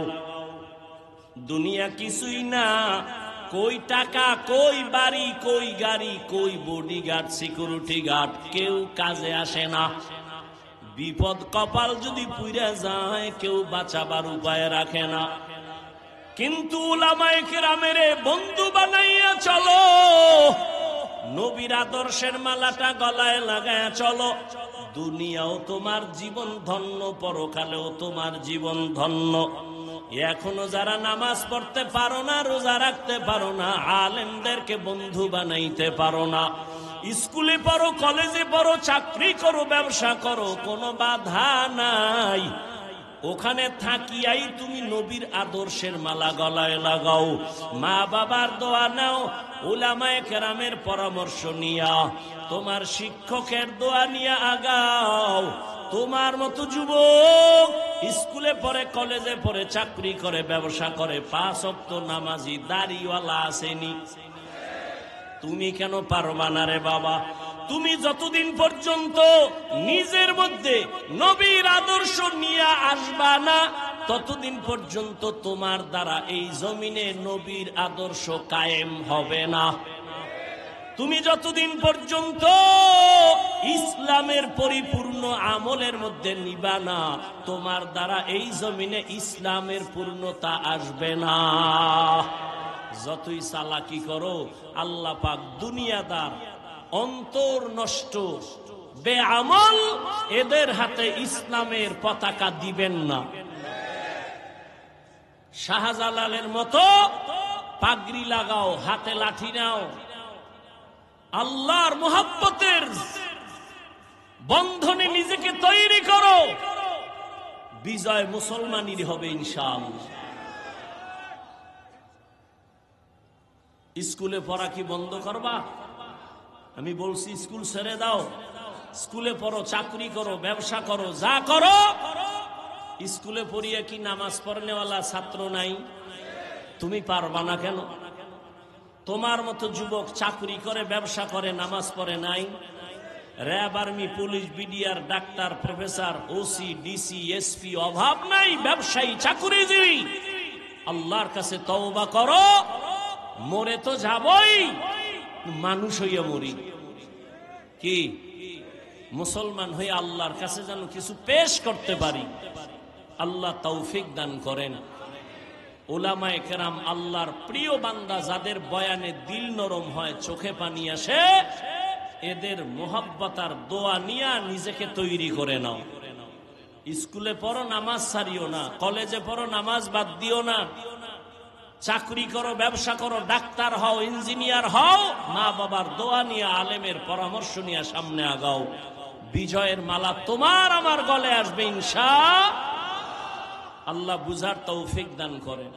দুনিয়া কিছুই না, কই টাকা, কই বাড়ি, কই গাড়ি, কই বডিগার্ড, সিকিউরিটি গার্ড, কেউ কাজে আসে না। বিপদ কপাল যদি পুইরা যায়, কেউ বাঁচাবার উপায় রাখে না। কিন্তু উলামায়ে কেরামের বন্ধু বানাইয়া চলো, নবীর আদর্শের মালাটা গলায় লাগায়া চলো। দুনিয়াও তোমার জীবন ধন্য, পরকালেও তোমার জীবন ধন্য। এখনো যারা নামাজ পড়তে পারো না, রোজা রাখতে পারো না, আলেমদেরকে বন্ধু বানাইতে পারো না, স্কুলে পড়ো, কলেজে পড়ো, চাকরি করো, ব্যবসা করো, কোনো বাধা নাই। ওখানে থাকিয়াই তুমি নবীর আদর্শের মালা গলায় লাগাও। মা বাবার দোয়া নাও, উলামায়ে কেরামের পরামর্শ নিয়া, তোমার শিক্ষকের দোয়া নিয়ে আগাও। তোমার মতো যুবক স্কুলে পড়ে, কলেজে পড়ে, চাকরি করে, ব্যবসা করে, 5 ওয়াক্ত নামাজি দাড়িওয়ালা আসেনি। তুমি কেন পারবা না রে বাবা? তুমি যতদিন পর্যন্ত নিজের মধ্যে নবীর আদর্শ নিয়ে আসবা না, ততদিন পর্যন্ত তোমার দ্বারা এই জমিনে নবীর আদর্শ কায়েম হবে না। তুমি যতদিন পর্যন্ত ইসলামের পরিপূর্ণ আমলের মধ্যে নিবা না, তোমার দ্বারা এই জমিনে ইসলামের পূর্ণতা আসবে না। যতই চালাকি করো, আল্লাহ পাক দুনিয়াদার, অন্তর নষ্ট, বেআমল, এদের হাতে ইসলামের পতাকা দিবেন না। শাহজালালের মতো পাগড়ি লাগাও, হাতে লাঠি নাও, আল্লাহর মুহাব্বতের বন্ধনে নিজেকে তৈরি করো, বিজয় মুসলমানেরই হবে ইনশাআল্লাহ। স্কুলে পড়া কি বন্ধ করবা? আমি বলছি স্কুল ছেড়ে দাও, স্কুলে পড়ো, চাকরি করো, ব্যবসা করো, যা করো। স্কুলে পড়িয়ে কি নামাজ পড়নেওয়ালা ছাত্র নাই? তুমি পারবা না কেন? তোমার মতো যুবক চাকরি করে, ব্যবসা করে, নামাজ পড়ে নাই? RAB, army, police, BDR, doctor, professor, OC, DC, SP, অভাব নাই, ব্যবসায়ী, চাকুরিজীবী। আল্লাহর কাছে তওবা করো, মরে তো যাবই, মানুষ হইয়া মরি। কি মুসলমান হয়ে আল্লাহর কাছে যেন কিছু পেশ করতে পারি। আল্লাহ তৌফিক দান করেন। উলামায়ে কেরাম, আল্লাহর প্রিয় বান্দা যাদের বয়ানে দিল নরম হয়, চোখে পানি আসে, এদের মোহাব্বত আর দোয়া নিয়া নিজেকে তৈরি করে নাও। স্কুলে পড়ো, নামাজ ছাড়িও না। কলেজে পড়ো, নামাজ বাদ দিও না। চাকরি করো, ব্যবসা করো, ডাক্তার হও, ইঞ্জিনিয়ার হও, মা বাবার দোয়া নিয়ে, আলেমের পরামর্শ নিয়ে সামনে আগাও। বিজয়ের মালা তোমার আমার গলে আসবে ইনশাআল্লাহ। আল্লাহ বুঝার তৌফিক দান করেন।